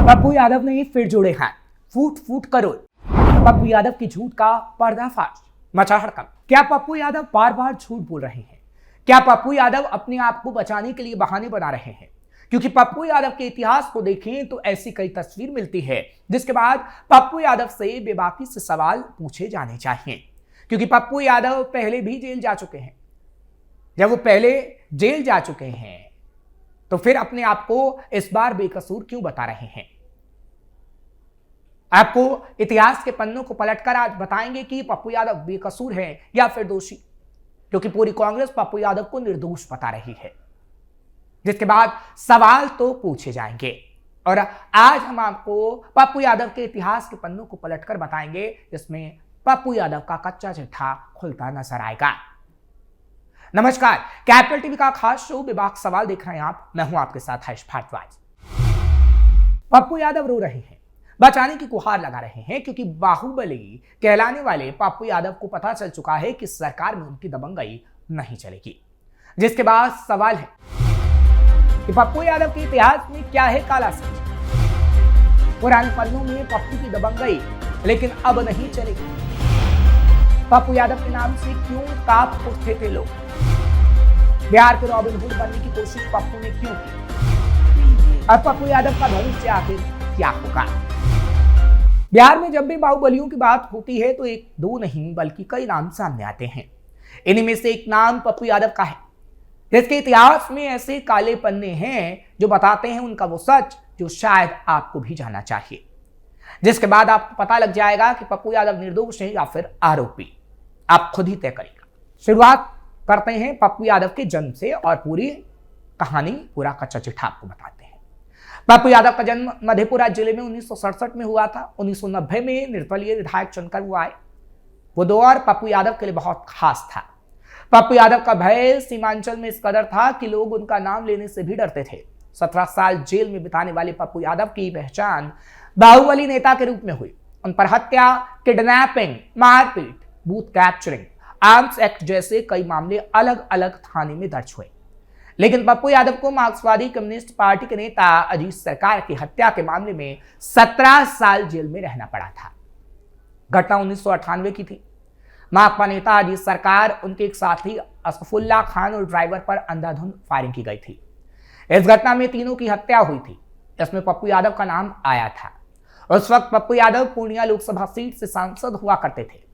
पप्पू यादव ने फिर जोड़े हाथ, फूट फूट करोड़। पप्पू यादव की झूठ का पर्दाफाश, मचा हड़कंप। क्या पप्पू यादव बार बार झूठ बोल रहे हैं? क्या पप्पू यादव अपने आप को बचाने के लिए बहाने बना रहे हैं? क्योंकि पप्पू यादव के इतिहास को देखें तो ऐसी कई तस्वीर मिलती है जिसके बाद पप्पू यादव से बेबाकी से सवाल पूछे जाने चाहिए। क्योंकि पप्पू यादव पहले भी जेल जा चुके हैं। जब वो पहले जेल जा चुके हैं तो फिर अपने आप को इस बार बेकसूर क्यों बता रहे हैं? आपको इतिहास के पन्नों को पलटकर आज बताएंगे कि पप्पू यादव बेकसूर हैं या फिर दोषी, क्योंकि पूरी कांग्रेस पप्पू यादव को निर्दोष बता रही है। जिसके बाद सवाल तो पूछे जाएंगे और आज हम आपको पप्पू यादव के इतिहास के पन्नों को पलटकर बताएंगे, जिसमें पप्पू यादव का कच्चा चिट्ठा खुलता नजर आएगा। नमस्कार, कैपिटल टीवी का खास शो विवाद सवाल देख रहे हैं आप। मैं हूं आपके साथ हर्ष भारद्वाज। पप्पू यादव रो रहे हैं, बचाने की गुहार लगा रहे हैं, क्योंकि बाहुबली कहलाने वाले पप्पू यादव को पता चल चुका है कि सरकार में उनकी दबंगई नहीं चलेगी। जिसके बाद सवाल है कि पप्पू यादव के इतिहास में क्या है काला सच? पुराने पन्नों में पप्पू की दबंगई लेकिन अब नहीं चलेगी। पप्पू यादव के नाम से क्यों कांप उठते थे लोग? बिहार के रॉबिन हुड बनने की कोशिश पप्पू ने क्यों की? अब पप्पू यादव का भविष्य आखिर क्या होगा? बिहार में जब भी बाहुबलियों की बात होती है तो एक दो नहीं बल्कि कई नाम सामने आते हैं। इन्हीं में से एक नाम पप्पू यादव का है, जिसके इतिहास में ऐसे काले पन्ने हैं जो बताते हैं उनका वो सच जो शायद आपको भी जानना चाहिए। जिसके बाद आपको पता लग जाएगा कि पप्पू यादव निर्दोष है या फिर आरोपी। आप खुद ही तय करेगा। शुरुआत करते हैं पप्पू यादव के जन्म से और पूरी कहानी, पूरा कच्चा चिट्ठा आपको बताते हैं। पप्पू यादव का जन्म मधेपुरा जिले में 1967 में हुआ था। 1990 में निर्दलीय विधायक चुनकर वो आए। वो दौर पप्पू यादव के लिए बहुत खास था। पप्पू यादव का भय सीमांचल में इस कदर था कि लोग उनका नाम लेने से भी डरते थे। 17 साल जेल में बिताने वाले पप्पू यादव की पहचान बाहुबली नेता के रूप में हुई। उन पर हत्या, किडनैपिंग, मारपीट, बूथ कैप्चरिंग, आर्म्स एक्ट जैसे कई मामले अलग अलग थाने में दर्ज हुए। लेकिन पप्पू यादव को मार्क्सवादी कम्युनिस्ट पार्टी के नेता अजीत सरकार की हत्या के मामले में 17 साल जेल में रहना पड़ा था। घटना 1998 की थी। माकपा नेता अजीत सरकार, उनके एक साथी असफुल्ला खान और ड्राइवर पर अंधाधुंध फायरिंग की गई थी। इस घटना में तीनों की हत्या हुई थी। इसमें पप्पू यादव का नाम आया था। उस वक्त पप्पू यादव पूर्णिया लोकसभा सीट से सांसद हुआ करते थे।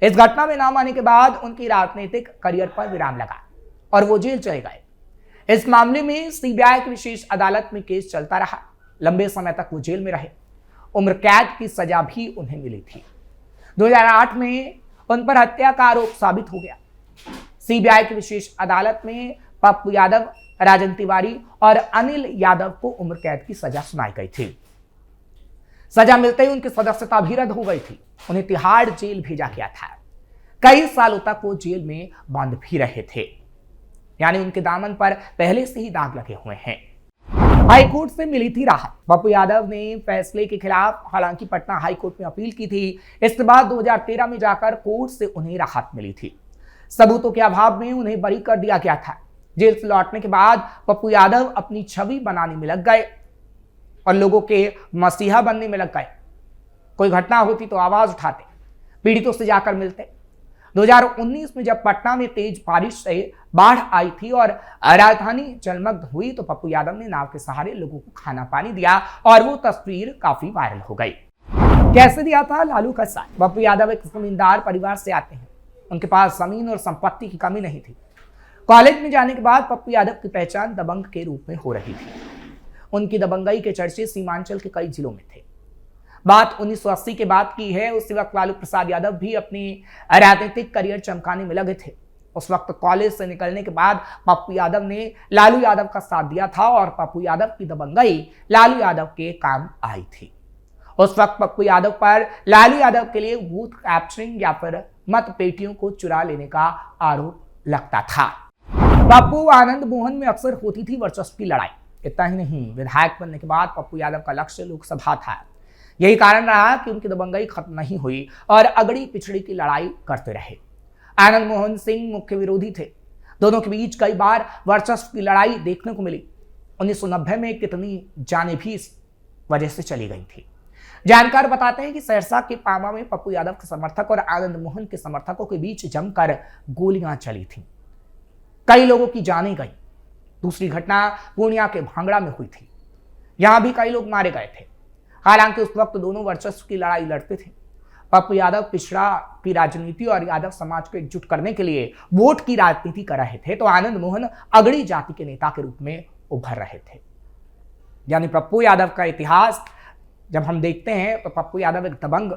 इस घटना में नाम आने के बाद उनकी राजनीतिक करियर पर विराम लगा और वो जेल चले गए। इस मामले में सीबीआई की विशेष अदालत में केस चलता रहा। लंबे समय तक वो जेल में रहे। उम्र कैद की सजा भी उन्हें मिली थी। 2008 में उन पर हत्या का आरोप साबित हो गया। सीबीआई की विशेष अदालत में पप्पू यादव, राजन तिवारी और अनिल यादव को उम्र कैद की सजा सुनाई गई थी। सजा मिलते ही उनकी सदस्यता भी रद्द हो गई थी। उन्हें तिहाड़ जेल भेजा गया था। कई सालों तक वो जेल में बंद भी रहे थे, यानी उनके दामन पर पहले से ही दाग लगे हुए हैं। हाईकोर्ट से मिली थी राहत। पप्पू यादव ने फैसले के खिलाफ हालांकि पटना हाईकोर्ट में अपील की थी। इसके बाद 2013 में जाकर कोर्ट से उन्हें राहत मिली थी। सबूतों के अभाव में उन्हें बरी कर दिया गया था। जेल से लौटने के बाद पप्पू यादव अपनी छवि बनाने में लग गए और लोगों के मसीहा बनने में लग गए। कोई घटना होती तो आवाज उठाते, पीड़ितों से जाकर मिलते। 2019 में जब पटना में तेज बारिश से बाढ़ आई थी और राजधानी जलमग्न हुई तो पप्पू यादव ने नाव के सहारे लोगों को खाना पानी दिया और वो तस्वीर काफी वायरल हो गई। कैसे दिया था? लालू का साथ। पप्पू यादव एक जमींदार परिवार से आते हैं। उनके पास जमीन और संपत्ति की कमी नहीं थी। कॉलेज में जाने के बाद पप्पू यादव की पहचान दबंग के रूप में हो रही थी। उनकी दबंगई के चर्चे सीमांचल के कई जिलों में थे। बात 1980 के बाद की है। उसी वक्त लालू प्रसाद यादव भी अपनी राजनीतिक करियर चमकाने में लगे थे। उस वक्त कॉलेज से निकलने के बाद पप्पू यादव ने लालू यादव का साथ दिया था और पप्पू यादव की दबंगई लालू यादव के काम आई थी। उस वक्त पप्पू यादव पर लालू यादव के लिए बूथ कैप्चरिंग या फिर मत पेटियों को चुरा लेने का आरोप लगता था। पप्पू आनंद मोहन में अक्सर होती थी वर्चस्व की लड़ाई। इतना ही नहीं, विधायक बनने के बाद पप्पू यादव का लक्ष्य लोकसभा था। यही कारण रहा कि उनकी दबंगई खत्म नहीं हुई और अगड़ी पिछड़ी की लड़ाई करते रहे। आनंद मोहन सिंह मुख्य विरोधी थे। दोनों के बीच कई बार वर्चस्व की लड़ाई देखने को मिली। 1990 में कितनी जाने भी वजह से चली गई थी। जानकार बताते हैं कि सहरसा के पामा में पप्पू यादव के समर्थक और आनंद मोहन के समर्थकों के बीच जमकर गोलियां चली थीं। कई लोगों की जानें गई। दूसरी घटना पूर्णिया के भांगड़ा में हुई थी। यहां भी कई लोग मारे गए थे। हालांकि उस वक्त दोनों वर्चस्व की लड़ाई लड़ते थे। पप्पू यादव पिछड़ा की राजनीति और यादव समाज को एकजुट करने के लिए वोट की राजनीति कर रहे थे, तो आनंद मोहन अगड़ी जाति के नेता के रूप में उभर रहे थे। यानी पप्पू यादव का इतिहास जब हम देखते हैं तो पप्पू यादव एक दबंग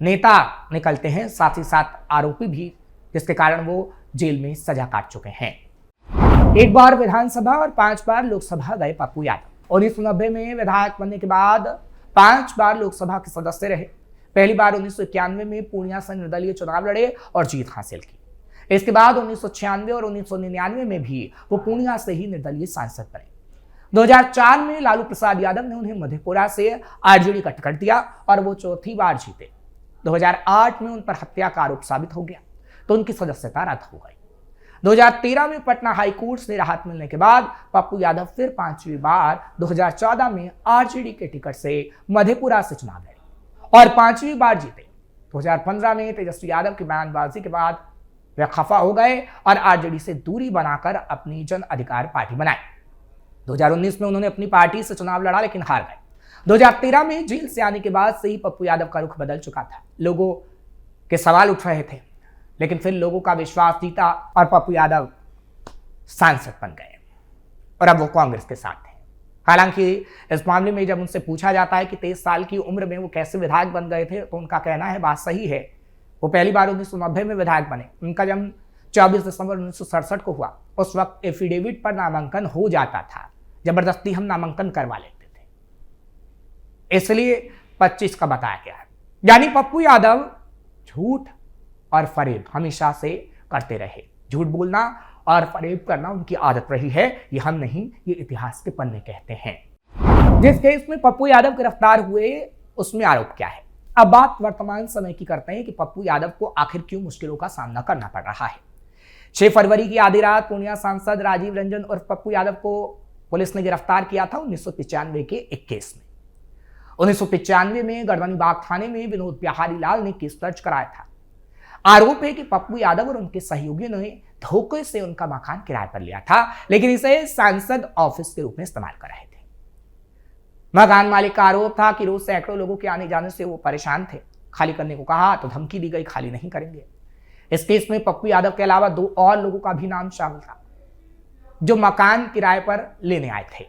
नेता निकलते हैं, साथ ही साथ आरोपी भी, जिसके कारण वो जेल में सजा काट चुके हैं। एक बार विधानसभा और 5 बार लोकसभा गए पप्पू यादव। 1990 में विधायक बनने के बाद 5 बार लोकसभा के सदस्य रहे। पहली बार 1991 में पूर्णिया से निर्दलीय चुनाव लड़े और जीत हासिल की। इसके बाद 1996 और 1999 में भी वो पूर्णिया से ही निर्दलीय सांसद बने। 2004 में लालू प्रसाद यादव ने उन्हें मधेपुरा से आरजेडी का टिकट दिया और वो चौथी बार जीते। 2008 में उन पर हत्या का आरोप साबित हो गया तो उनकी सदस्यता रद्द हो गई। 2013 में पटना हाईकोर्ट से राहत मिलने के बाद पप्पू यादव फिर 5वीं बार 2014 में आरजेडी के टिकट से मधेपुरा से चुनाव लड़े और 5वीं बार जीते। 2015 में तेजस्वी यादव की बयानबाजी के बाद वे खफा हो गए और आरजेडी से दूरी बनाकर अपनी जन अधिकार पार्टी बनाई। 2019 में उन्होंने अपनी पार्टी से चुनाव लड़ा लेकिन हार गए। 2013 में जेल से आने के बाद से ही पप्पू यादव का रुख बदल चुका था। लोगों के सवाल उठ रहे थे, लेकिन फिर लोगों का विश्वास जीता और पप्पू यादव सांसद बन गए और अब वो कांग्रेस के साथ हैं। हालांकि इस मामले में जब उनसे पूछा जाता है कि 23 साल की उम्र में वो कैसे विधायक बन गए थे, तो उनका कहना है बात सही है। वो पहली बार 1990 में विधायक बने। उनका जन्म 24 दिसंबर 1967 को हुआ। उस वक्त एफिडेविट पर नामांकन हो जाता था, जबरदस्ती हम नामांकन करवा लेते थे, इसलिए 25 का बताया गया है। यानी पप्पू यादव झूठ और फरेब हमेशा से करते रहे। झूठ बोलना और फरेब करना उनकी आदत रही है। ये हम नहीं, ये इतिहास के पन्ने कहते हैं। जिस केस में पप्पू यादव गिरफ्तार हुए उसमें आरोप क्या है। अब बात वर्तमान समय की करते हैं कि पप्पू यादव को आखिर क्यों मुश्किलों का सामना करना पड़ रहा है। 6 फरवरी की आधी रात पूर्णिया सांसद राजीव रंजन और पप्पू यादव को पुलिस ने गिरफ्तार किया था 1995 के एक केस में। 1995 में गर्दनी बाग थाने में विनोद बिहारी लाल ने केस दर्ज कराया था। आरोप है कि पप्पू यादव और उनके सहयोगियों ने धोखे से उनका मकान किराए पर लिया था, लेकिन इसे सांसद ऑफिस के रूप में इस्तेमाल कर रहे थे। मकान मालिक का आरोप था कि रोज सैकड़ों लोगों के आने जाने से वो परेशान थे। खाली करने को कहा तो धमकी दी गई, खाली नहीं करेंगे। इस केस में पप्पू यादव के अलावा 2 और लोगों का भी नाम शामिल था जो मकान किराए पर लेने आए थे।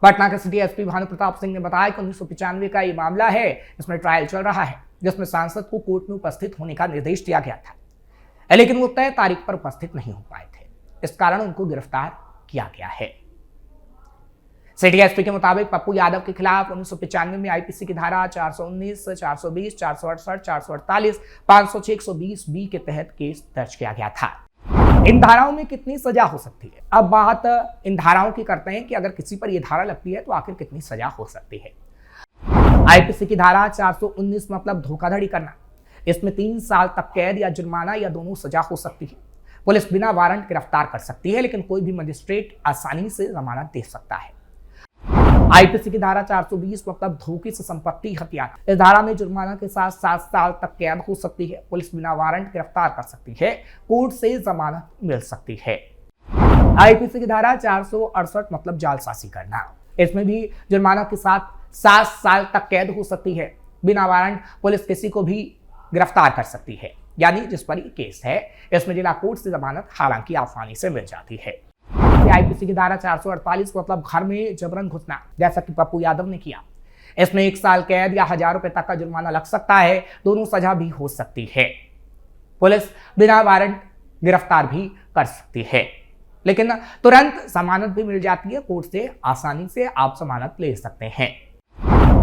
पटना के सिटी एसपी भानु प्रताप सिंह ने बताया कि 1995 का ये मामला है। इसमें ट्रायल चल रहा है, जिसमें सांसद को कोर्ट में उपस्थित होने का निर्देश दिया गया था, लेकिन वो तय तारीख पर उपस्थित नहीं हो पाए थे। इस कारण उनको गिरफ्तार किया गया है। सिटी एसपी के मुताबिक पप्पू यादव के खिलाफ 1995 में आईपीसी की धारा 419, 420, 468, 448, 506, 120 बी के तहत केस दर्ज किया गया था। इन धाराओं में कितनी सजा हो सकती है। अब बात इन धाराओं की करते हैं कि अगर किसी पर यह धारा लगती है तो आखिर कितनी सजा हो सकती है। आईपीसी की धारा 419 मतलब धोखाधड़ी करना। इसमें 3 साल तक कैद या जुर्माना या दोनों सजा हो सकती है। पुलिस बिना वारंट गिरफ्तार कर सकती है, लेकिन कोई भी मजिस्ट्रेट आसानी से जमानत दे सकता है। आईपीसी की धारा 420 मतलब धोखे से संपत्ति हत्या। इस धारा में जुर्माना के साथ 7 साल तक कैद हो सकती है। पुलिस बिना वारंट गिरफ्तार कर सकती है, कोर्ट से जमानत मिल सकती है। आईपीसी की धारा 468 मतलब जालसाजी करना। इसमें भी जुर्माना के साथ 7 साल तक कैद हो सकती है। बिना वारंट पुलिस किसी को भी गिरफ्तार कर सकती है। यानी जिस पर केस है इसमें जिला कोर्ट से जमानत हालांकि आसानी से मिल जाती है। आईपीसी की धारा 448 मतलब घर में जबरन घुसना, जैसा कि पप्पू यादव ने किया। इसमें 1 साल कैद या 1000 रुपए तक का जुर्माना लग सकता है। दोनों सजा भी हो सकती है। पुलिस बिना वारंट गिरफ्तार भी कर सकती है, लेकिन तुरंत जमानत भी मिल जाती है। कोर्ट से आसानी से आप जमानत ले सकते हैं।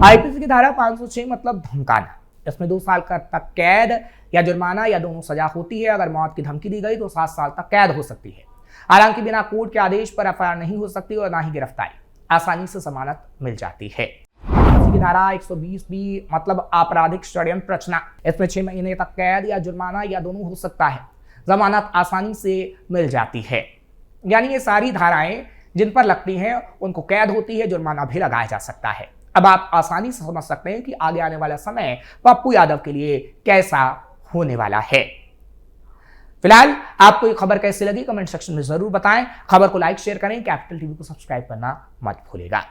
आईपीसी की धारा 506 मतलब धमकाना। इसमें 2 साल तक कैद या जुर्माना या दोनों सजा होती है। अगर मौत की धमकी दी गई तो 7 साल तक कैद हो सकती है। हालांकि बिना कोर्ट के आदेश पर एफआईआर नहीं हो सकती और ना ही गिरफ्तारी। आसानी से जमानत मिल जाती है। इसी की धारा 120 बी मतलब आपराधिक षड्यंत्र रचना। इसमें 6 महीने तक कैद या जुर्माना या दोनों हो सकता है। जमानत आसानी से मिल जाती है। यानी ये सारी धाराएं जिन पर लगती हैं उनको कैद होती है, जुर्माना भी लगाया जा सकता है। अब आप आसानी से समझ सकते हैं कि आगे आने वाला समय पप्पू यादव के लिए कैसा होने वाला है। फिलहाल आपको ये खबर कैसी लगी कमेंट सेक्शन में जरूर बताएं। खबर को लाइक शेयर करें, कैपिटल टीवी को सब्सक्राइब करना मत भूलिएगा।